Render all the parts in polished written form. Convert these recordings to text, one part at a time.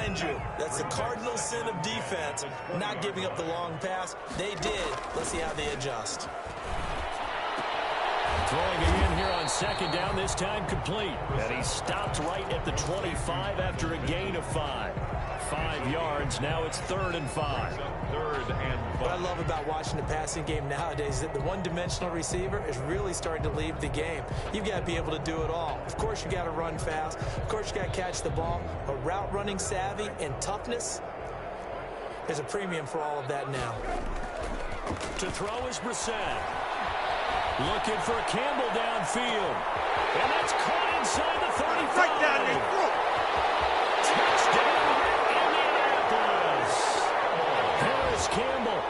remind you, that's the cardinal sin of defense, not giving up the long pass. They did. Let's see how they adjust. Throwing again here on second down, this time complete. And he stopped right at the 25 after a gain of 5. 5 yards, now it's 3rd and 5. What I love about watching the passing game nowadays is that the one-dimensional receiver is really starting to leave the game. You've got to be able to do it all. Of course, you got to run fast. Of course, you got to catch the ball. But route running savvy and toughness is a premium for all of that now. To throw is Brissett. Looking for Campbell downfield. And that's caught inside the 35. Right down the throat. Touchdown, Indianapolis. Harris Campbell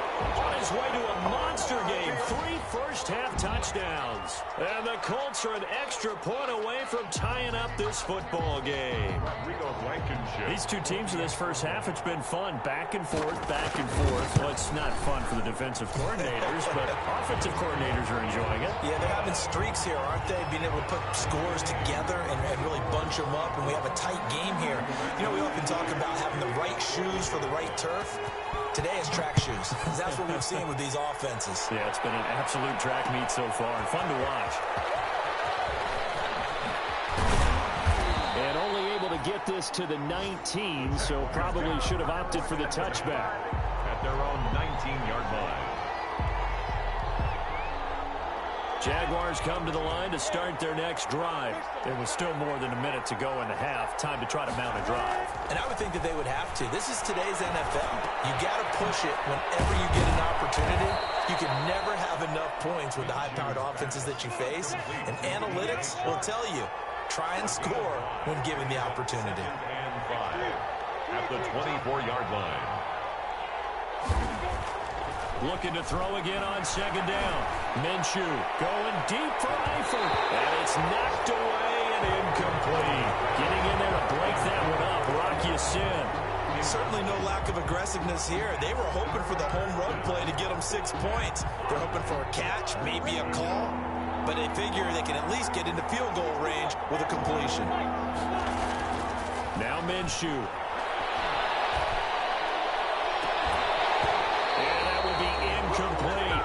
on his way to a monster game. 3 first-half touchdowns. And the Colts are an extra point away from tying up this football game. These two teams in this first half, it's been fun. Back and forth, back and forth. Well, it's not fun for the defensive coordinators, but offensive coordinators are enjoying it. Yeah, they're having streaks here, aren't they? Being able to put scores together and really bunch them up, and we have a tight game here. You know, we often talk about having the right shoes for the right turf. Today is track shoes. That's what we've seen with these offenses. Yeah, it's been an absolute track meet so far, and fun to watch. And only able to get this to the 19, so probably should have opted for the touchback. At their own 19-yard line. Jaguars come to the line to start their next drive. There was still more than a minute to go in the half. Time to try to mount a drive. And I would think that they would have to. This is today's NFL. You got to push it whenever you get an opportunity. You can never have enough points with the high-powered offenses that you face. And analytics will tell you, try and score when given the opportunity. And 5 at the 24-yard line. Looking to throw again on second down. Minshew going deep for Eifert. And it's knocked away and incomplete. Getting in there to break that one up. Rock Ya-Sin. Certainly no lack of aggressiveness here. They were hoping for the home run play to get them 6 points. They're hoping for a catch, maybe a call. But they figure they can at least get into field goal range with a completion. Now Minshew. Complete.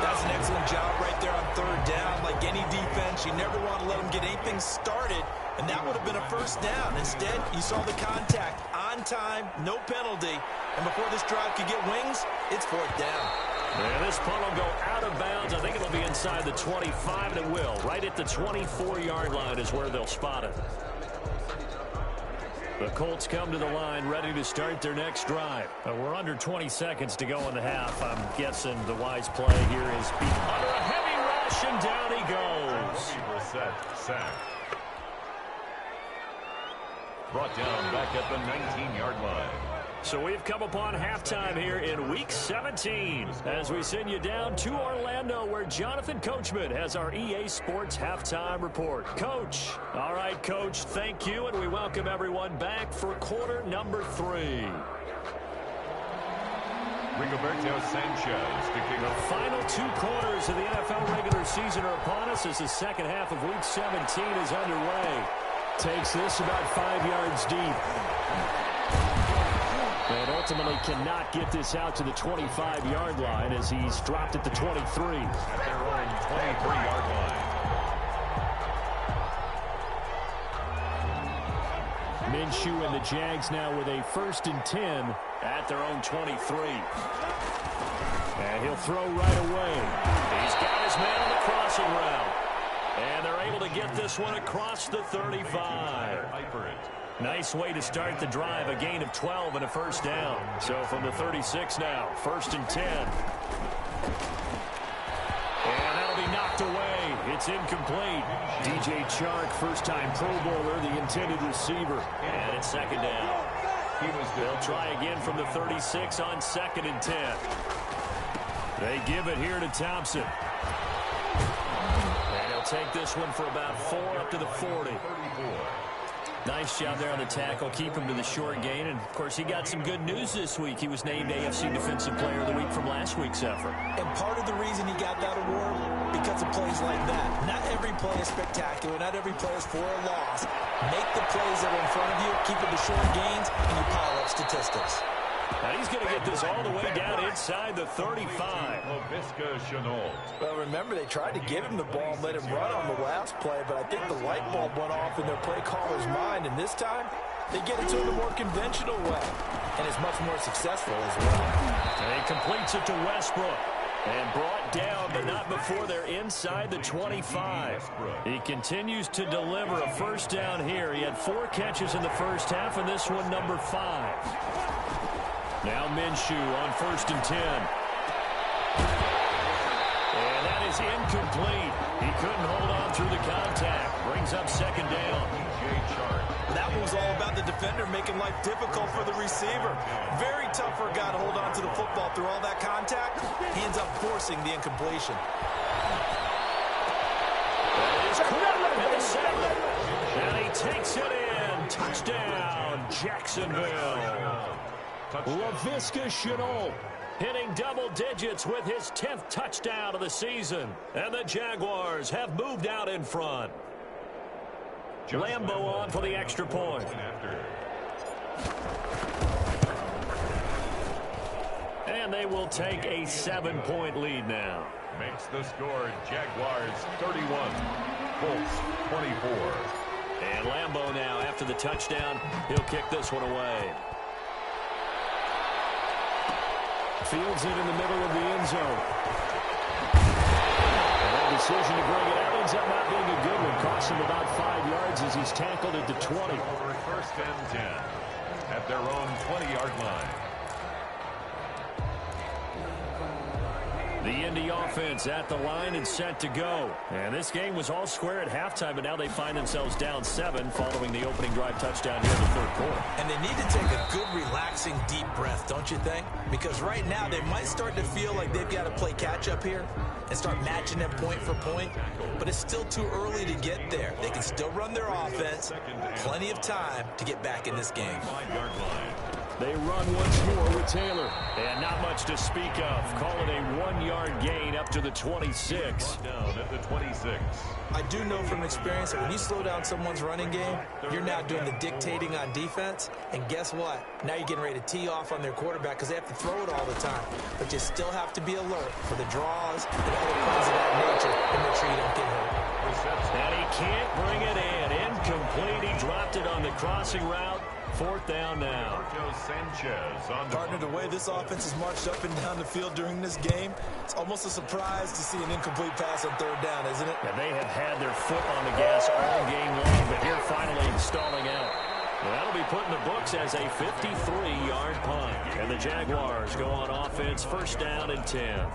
That's an excellent job right there on 3rd down. Like any defense, you never want to let them get anything started, and that would have been a first down. Instead, you saw the contact on time, no penalty, and before this drive could get wings, it's 4th down. And this punt will go out of bounds. I think it'll be inside the 25, and it will. Right at the 24-yard line is where they'll spot it. The Colts come to the line ready to start their next drive. We're under 20 seconds to go in the half. I'm guessing the wise play here is be under a heavy rush, and down he goes. Sack. Brought down back at the 19-yard line. So we've come upon halftime here in Week 17 as we send you down to Orlando where Jonathan Coachman has our EA Sports Halftime Report. Coach. All right, Coach, thank you, and we welcome everyone back for quarter number 3. Rigoberto Sanchez to kick the final 2 quarters of the NFL regular season are upon us as the second half of Week 17 is underway. Takes this about 5 yards deep. And ultimately cannot get this out to the 25-yard line as he's dropped at the 23. At their own 23-yard line. Minshew and the Jags now with a 1st and 10 at their own 23. And he'll throw right away. He's got his man on the crossing route. And they're able to get this one across the 35. Nice way to start the drive, a gain of 12 and a 1st down. So from the 36 now, 1st and 10. And that'll be knocked away. It's incomplete. DJ Chark, first-time Pro Bowler, the intended receiver. And it's 2nd down. They'll try again from the 36 on 2nd and 10. They give it here to Thompson. And he'll take this one for about 4 up to the 40. Nice job there on the tackle. Keep him to the short gain. And, of course, he got some good news this week. He was named AFC Defensive Player of the Week from last week's effort. And part of the reason he got that award, because of plays like that. Not every play is spectacular. Not every play is for a loss. Make the plays that are in front of you, keep it to short gains, and you pile up statistics. Now he's going to get this all the way down inside the 35. Well, remember, they tried to give him the ball and let him run on the last play, but I think the light bulb went off in their play caller's mind, and this time they get it to him the more conventional way, and it's much more successful as well. And he completes it to Westbrook. And brought down, but not before they're inside the 25. He continues to deliver a first down here. He had 4 catches in the first half, and this one number 5. Now Minshew on 1st and 10. And that is incomplete. He couldn't hold on through the contact. Brings up 2nd down. That one was all about the defender making life difficult for the receiver. Very tough for a guy to hold on to the football through all that contact. He ends up forcing the incompletion. That is caught in the 7. And he takes it in. Touchdown, Jacksonville. Laviska Shenault hitting double digits with his 10th touchdown of the season. And the Jaguars have moved out in front. Lambeau on for the extra point. And they will take a 7-point lead now. Makes the score Jaguars 31, Colts 24. And Lambeau now, after the touchdown, he'll kick this one away. Fields it in the middle of the end zone. And that decision to bring it out ends up not being a good one. Costs him about 5 yards as he's tackled at the 20. 1st and 10 at their own 20-yard line. The Indy offense at the line and set to go. And this game was all square at halftime, but now they find themselves down 7 following the opening drive touchdown here in the 3rd quarter. And they need to take a good, relaxing, deep breath, don't you think? Because right now they might start to feel like they've got to play catch-up here and start matching them point for point. But it's still too early to get there. They can still run their offense. Plenty of time to get back in this game. 5-yard line. They run once more with Taylor. And not much to speak of. Call it a 1-yard gain up to the 26. Down at the 26. I do know from experience that when you slow down someone's running game, you're now doing the dictating on defense. And guess what? Now you're getting ready to tee off on their quarterback because they have to throw it all the time. But you still have to be alert for the draws and other plays of that nature and make sure you don't get hurt. And he can't bring it in. Incomplete. He dropped it on the crossing route. 4th down now. Sanchez on Partner, the way this offense has marched up and down the field during this game, it's almost a surprise to see an incomplete pass on 3rd down, isn't it? Yeah, they have had their foot on the gas all game long, but here finally stalling out. Well, that'll be put in the books as a 53-yard punt. And the Jaguars go on offense, 1st down and 10.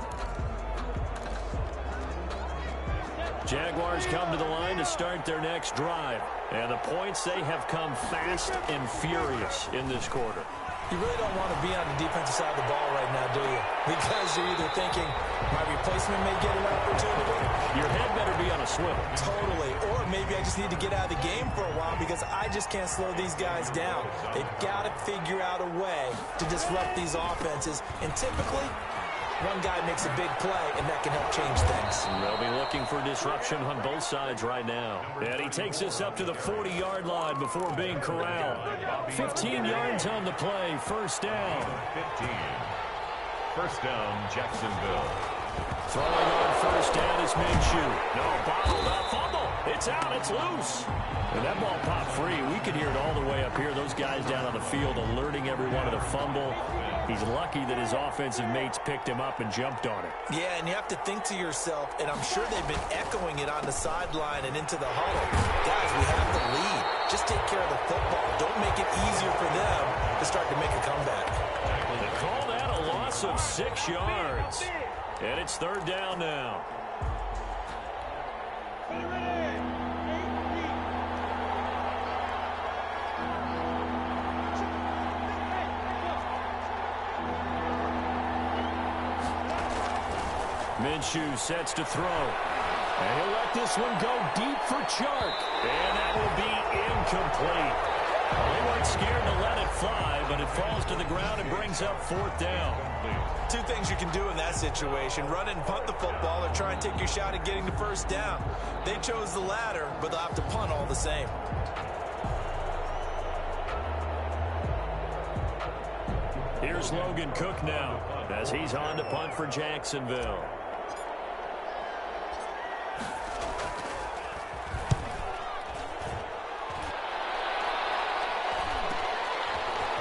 Jaguars come to the line to start their next drive. And the points, they have come fast and furious in this quarter. You really don't want to be on the defensive side of the ball right now, do you? Because you're either thinking, my replacement may get an opportunity. Your head better be on a swivel. Totally. Or maybe I just need to get out of the game for a while because I just can't slow these guys down. They've got to figure out a way to disrupt these offenses. And typically, one guy makes a big play, and that can help change things. They'll be looking for disruption on both sides right now. And he takes us up to the 40-yard line before being corralled. 15 yards on the play, 1st down. 15. 1st down, Jacksonville. Throwing on 1st down is Minshew. No, bottled up, fumble. It's out, it's loose. And that ball popped free. We could hear it all the way up here. Those guys down on the field alerting everyone of the fumble. He's lucky that his offensive mates picked him up and jumped on it. Yeah, and you have to think to yourself, and I'm sure they've been echoing it on the sideline and into the huddle. Guys, we have the lead. Just take care of the football. Don't make it easier for them to start to make a comeback. They call that a loss of 6 yards. And it's 3rd down now. Minshew sets to throw. And he'll let this one go deep for Chark. And that will be incomplete. Well, they weren't scared to let it fly, but it falls to the ground and brings up 4th down. Two things you can do in that situation: run and punt the football, or try and take your shot at getting the 1st down. They chose the latter, but they'll have to punt all the same. Here's Logan Cook now as he's on to punt for Jacksonville.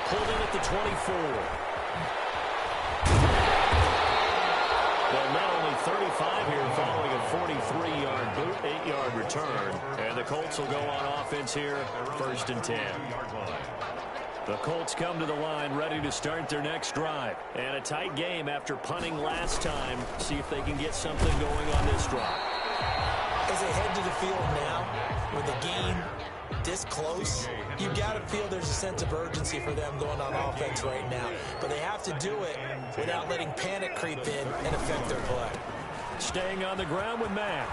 Pulled in at the 24. Well, not only 35 here following a 43-yard boot, 8-yard return. And the Colts will go on offense here, 1st and 10. The Colts come to the line ready to start their next drive. And a tight game after punting last time. See if they can get something going on this drive. As they head to the field now, with the game this close, you've got to feel there's a sense of urgency for them going on offense right now. But they have to do it without letting panic creep in and affect their play. Staying on the ground with Mack.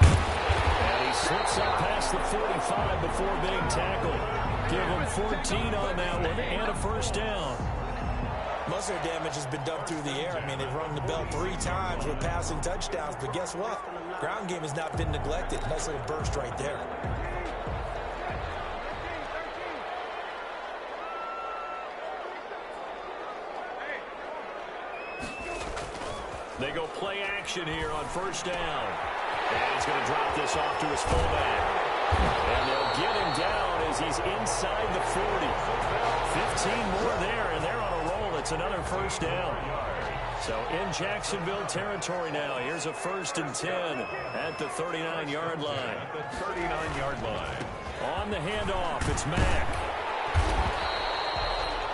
And he slips up past the 45 before being tackled. Give him 14 on that one and a 1st down. Most of their damage has been done through the air. I mean, they've rung the bell 3 times with passing touchdowns. But guess what? Ground game has not been neglected. Nice little burst right there. They go play action here on 1st down. And he's going to drop this off to his fullback. And they'll get him down as he's inside the 40. 15 more there, and they're on a roll. It's another 1st down. So in Jacksonville territory now. Here's a 1st and 10 at the 39-yard line. At the 39-yard line. On the handoff, it's Mack.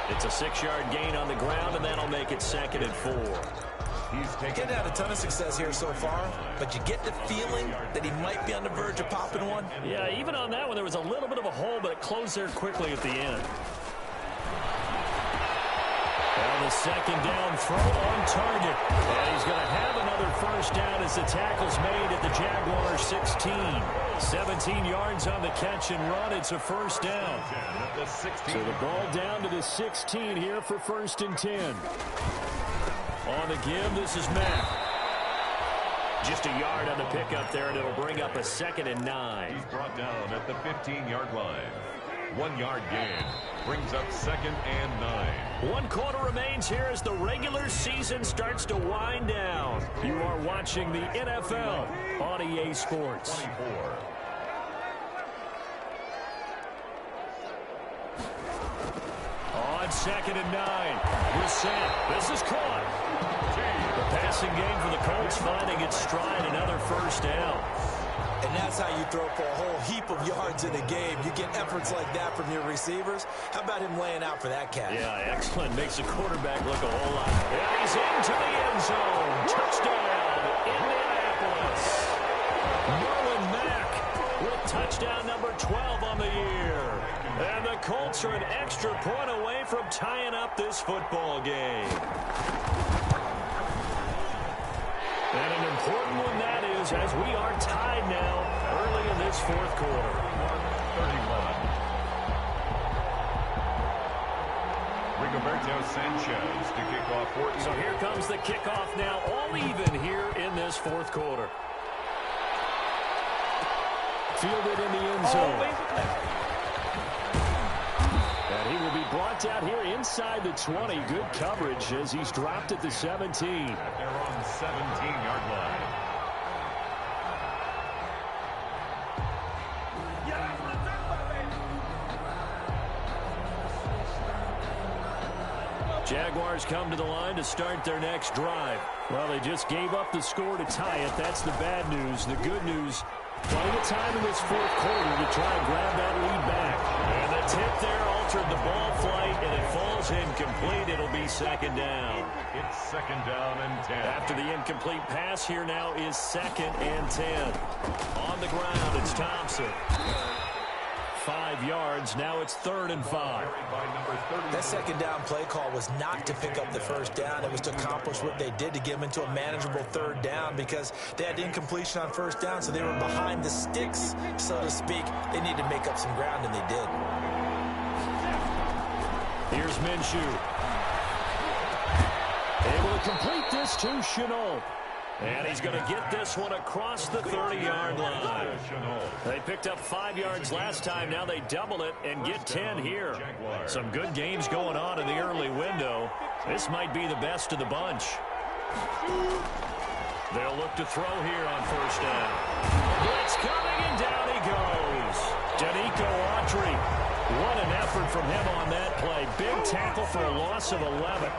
It's a 6-yard gain on the ground, and that'll make it 2nd and 4. He's getting had a ton of success here so far, but you get the feeling that he might be on the verge of popping one. Yeah, even on that one, there was a little bit of a hole, but it closed there quickly at the end. And the 2nd down throw on target. And he's going to have another 1st down as the tackle's made at the Jaguars' 16. 17 yards on the catch and run. It's a 1st down. So the ball down to the 16 here for 1st and 10. On the give, this is Mack. Just a yard on the pickup there, and it'll bring up a 2nd and 9. He's brought down at the 15-yard line. 1-yard gain. Brings up 2nd and 9. 1 quarter remains here as the regular season starts to wind down. You are watching the NFL on EA Sports. 24. On 2nd and 9. Brissett. This is caught. The passing game for the Colts finding its stride, another 1st down. And that's how you throw for a whole heap of yards in a game. You get efforts like that from your receivers. How about him laying out for that catch? Yeah, excellent. Makes the quarterback look a whole lot. And he's into the end zone. Touchdown, Indianapolis. Marlon Mack with touchdown number 12 on the year. And the Colts are an extra point away from tying up this football game. And an important one that is, as we are tied now early in this 4th quarter. 31. Rigoberto Sanchez to kick off 14. So here comes the kickoff now, all even here in this 4th quarter. Fielded in the end zone. And he will be brought down here inside the 20. Good coverage as he's dropped at the 17. At their own 17-yard line. Jaguars come to the line to start their next drive. Well, they just gave up the score to tie it. That's the bad news. The good news, plenty of time in this 4th quarter to try and grab that lead back. And the tip there altered the ball flight, and it falls incomplete. It'll be 2nd down. It's 2nd down and 10. After the incomplete pass, here now is 2nd and 10. On the ground, it's Thompson. 5 yards. Now it's 3rd and 5. That second down play call was not to pick up the first down. It was to accomplish what they did, to get them into a manageable 3rd down, because they had incompletion on 1st down, so they were behind the sticks, so to speak. They needed to make up some ground, and they did. Here's Minshew. Able to complete this to Shenault. And he's going to get this one across the 30-yard line. They picked up 5 yards last time. Now they double it and get 10 here. Some good games going on in the early window. This might be the best of the bunch. They'll look to throw here on 1st down. Blitz coming, and down he goes. Danico Autry. What an effort from him on that play. Big tackle for a loss of 11.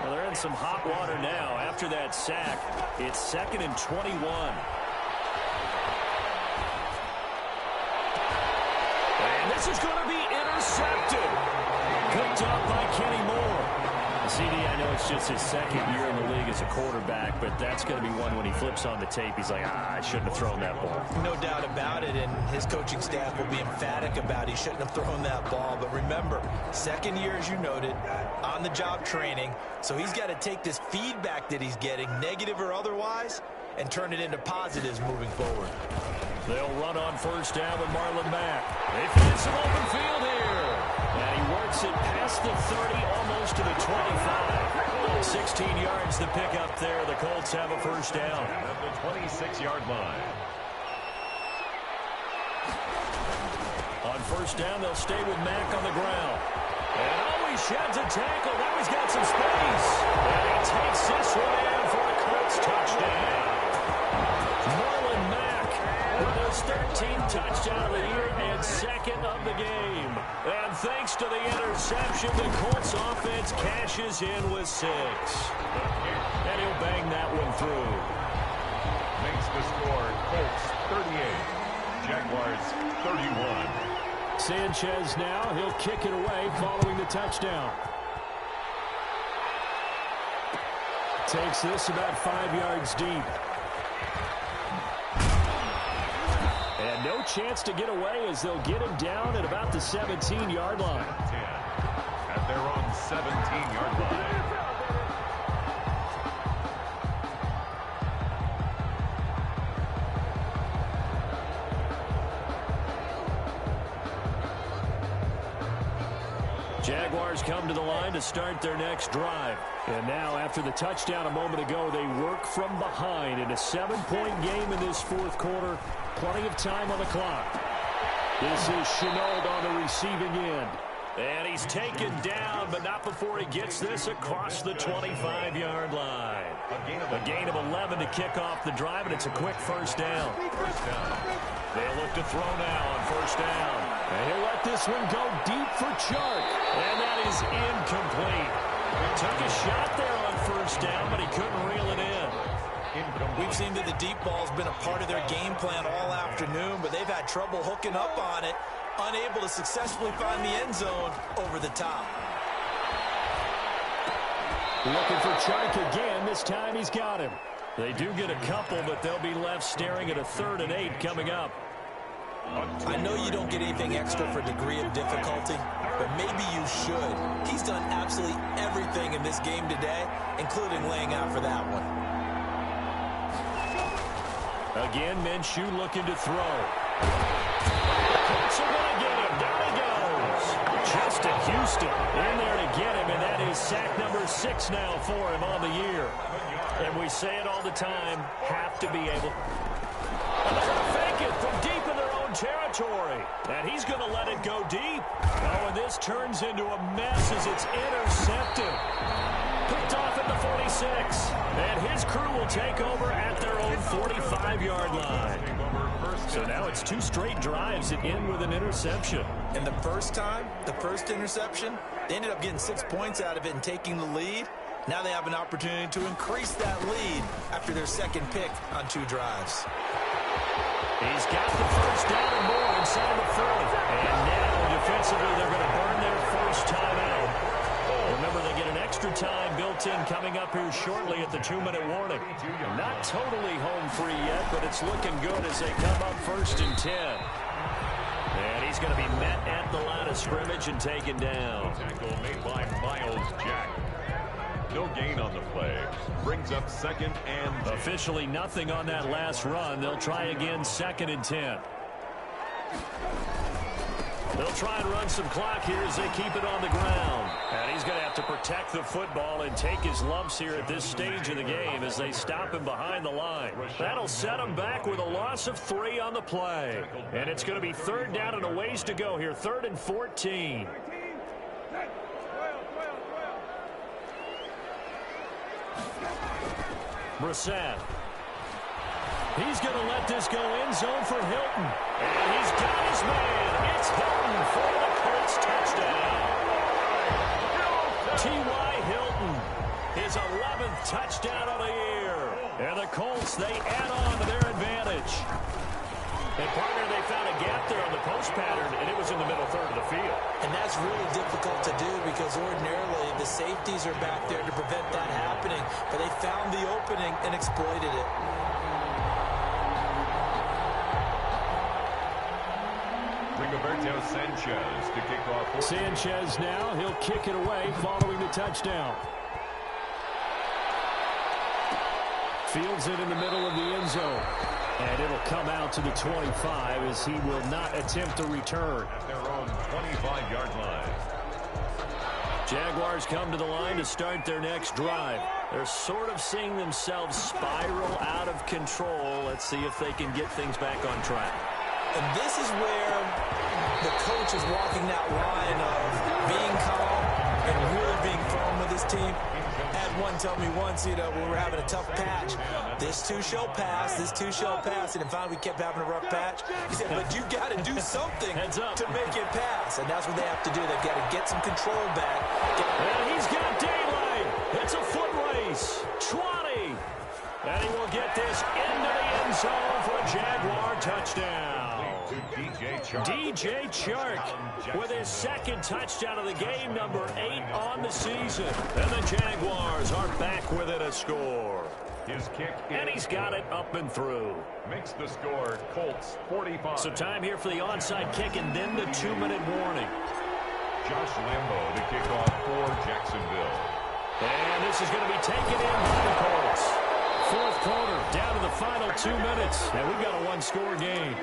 Well, they're in some hot water now. After that sack, it's 2nd and 21. And this is going to be intercepted. Picked up by Kenny Moore. CD, I know it's just his 2nd year in the league as a quarterback, but that's going to be one when he flips on the tape. He's like, I shouldn't have thrown that ball. No doubt about it, and his coaching staff will be emphatic about he shouldn't have thrown that ball. But remember, 2nd year, as you noted, on-the-job training, so he's got to take this feedback that he's getting, negative or otherwise, and turn it into positives moving forward. They'll run on 1st down with Marlon Mack. They find some open field here. And he works it past the 30, almost to the 25. 16 yards to pick up there. The Colts have a 1st down. At the 26-yard line. On 1st down, they'll stay with Mack on the ground. And he sheds a tackle. Now he's got some space. And he takes this one in for a Colts touchdown. Marlon Mack with his 13th touchdown of the year and 2nd of the game. And thanks to the interception, the Colts offense cashes in with 6. And he'll bang that one through. Makes the score Colts 38, Jaguars 31. Sanchez now, he'll kick it away following the touchdown. Takes this about 5 yards deep. And no chance to get away as they'll get him down at about the 17-yard line. 10 at their own 17-yard line. Jaguars come to the line to start their next drive. And now, after the touchdown a moment ago, they work from behind in a 7-point game in this 4th quarter. Plenty of time on the clock. This is Shenault on the receiving end. And he's taken down, but not before he gets this across the 25-yard line. A gain of 11 to kick off the drive, and it's a quick 1st down. They'll look to throw now on 1st down. And he'll let this one go deep for Chark. And that is incomplete. Took a shot there on 1st down, but he couldn't reel it in. We've seen that the deep ball's been a part of their game plan all afternoon, but they've had trouble hooking up on it, unable to successfully find the end zone over the top. Looking for Chark again. This time he's got him. They do get a couple, but they'll be left staring at a 3rd and 8 coming up. I know you don't get anything extra for degree of difficulty, but maybe you should. He's done absolutely everything in this game today, including laying out for that one. Again, Minshew looking to throw. Colts are going to get him. Down he goes. Just to Houston. In there to get him, and that is sack number 6 now for him on the year. And we say it all the time, have to be able. And they're going to fake it from deep in their own territory. And he's going to let it go deep. Oh, and this turns into a mess as it's intercepted. Picked off at the 46. And his crew will take over at their own 45-yard line. So now it's 2 straight drives that end with an interception. And the first time, the first interception, they ended up getting 6 points out of it and taking the lead. Now they have an opportunity to increase that lead after their 2nd pick on 2 drives. He's got the 1st down and more inside the 4th. And now defensively they're going to burn their first time out. Remember, they get an extra time built in coming up here shortly at the 2-minute warning. Not totally home free yet, but it's looking good as they come up 1st and 10. And he's going to be met at the line of scrimmage and taken down. Tackle made by Miles Jack. No gain on the play. Brings up 2nd and 10. Officially nothing on that last run. They'll try again 2nd and 10. They'll try and run some clock here as they keep it on the ground. And he's going to have to protect the football and take his lumps here at this stage of the game as they stop him behind the line. That'll set him back with a loss of 3 on the play. And it's going to be 3rd down and a ways to go here. 3rd and 14. Brissett. He's going to let this go end zone for Hilton. And he's got his man. It's Hilton for the Colts touchdown. T.Y. Hilton, his 11th touchdown of the year. And the Colts, they add on to their advantage. And partner, they found a gap there on the post pattern, and it was in the middle third of the field. And that's really difficult to do because ordinarily the safeties are back there to prevent that happening. But they found the opening and exploited it. Rigoberto Sanchez to kick off. Sanchez now, he'll kick it away following the touchdown. Fields it in the middle of the end zone. And it'll come out to the 25 as he will not attempt to return. At their own 25-yard line. Jaguars come to the line to start their next drive. They're sort of seeing themselves spiral out of control. Let's see if they can get things back on track. And this is where the coach is walking that line of being calm and really being firm with his team. Had one tell me once, when we were having a tough patch, this too shall pass, this too shall pass. And finally we kept having a rough patch. He said, but you got to do something to make it pass. And that's what they have to do. They've got to get some control back. And he's got daylight. It's a foot race. 20. And he will get this into the end zone for a Jaguar touchdown. DJ Chark with his 2nd touchdown of the game, number 8 on the season. And the Jaguars are back within a score. His kick, and he's got it up and through. Makes the score Colts 45. So time here for the onside kick and then the 2-minute warning. Josh Lambo to kick off for Jacksonville. And this is going to be taken in by the Colts. 4th quarter, down to the final 2 minutes. And we've got a 1-score game.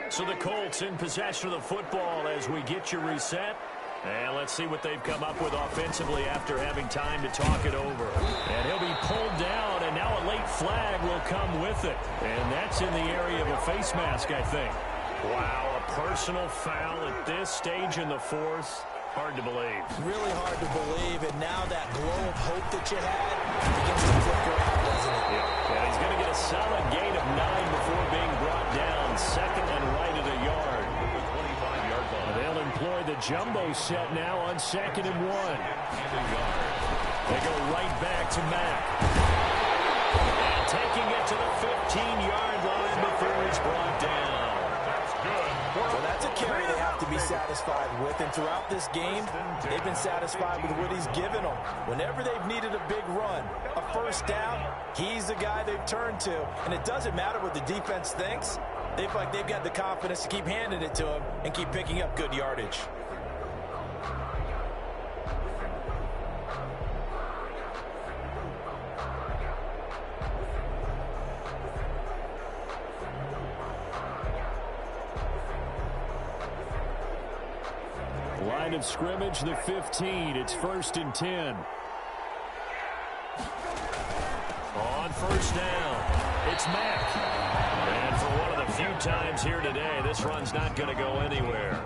So the Colts in possession of the football as we get you reset. And let's see what they've come up with offensively after having time to talk it over. And he'll be pulled down, and now a late flag will come with it. And that's in the area of a face mask, I think. Wow, a personal foul at this stage in the 4th. Hard to believe. Really hard to believe, and now that glow of hope that you had begins to flicker out, doesn't it? Yeah, and he's going to get a solid gain of 9 before being brought down. 2nd and right at a yard. They'll employ the jumbo set now on 2nd and 1. They go right back to Mack. And taking it to the 15-yard line before he's brought down. That's good. Well, that's a carry they have to be satisfied with. And throughout this game, they've been satisfied with what he's given them. Whenever they've needed a big run, a 1st down, he's the guy they've turned to. And it doesn't matter what the defense thinks. They feel like they've got the confidence to keep handing it to him and keep picking up good yardage. Line of scrimmage, the 15. It's 1st and 10. On 1st down, it's Mack. And for one of the few times here today, this run's not going to go anywhere.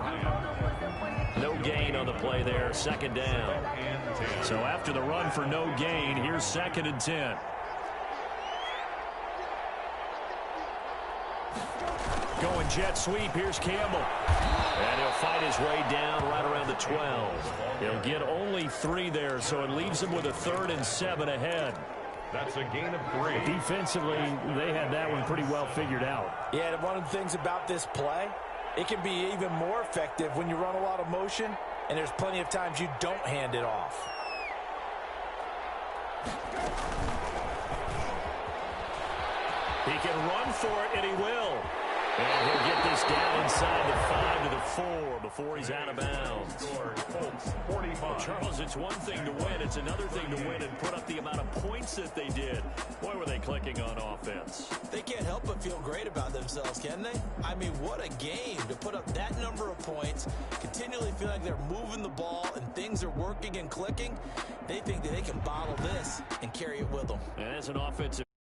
No gain on the play there, 2nd down. So after the run for no gain, here's 2nd and 10. Going jet sweep, here's Campbell. And he'll fight his way down right around the 12. He'll get only 3 there, so it leaves him with a 3rd and 7 ahead. That's a gain of 3. Defensively, they had that one pretty well figured out. Yeah, and one of the things about this play, it can be even more effective when you run a lot of motion, and there's plenty of times you don't hand it off. He can run for it, and he will. And he'll get this down inside the 5 to the 4 before he's out of bounds. Well, Charles, it's one thing to win. It's another thing to win and put up the amount of points that they did. Boy, were they clicking on offense. They can't help but feel great about themselves, can they? I mean, what a game to put up that number of points, continually feel like they're moving the ball and things are working and clicking. They think that they can bottle this and carry it with them. And as an offensive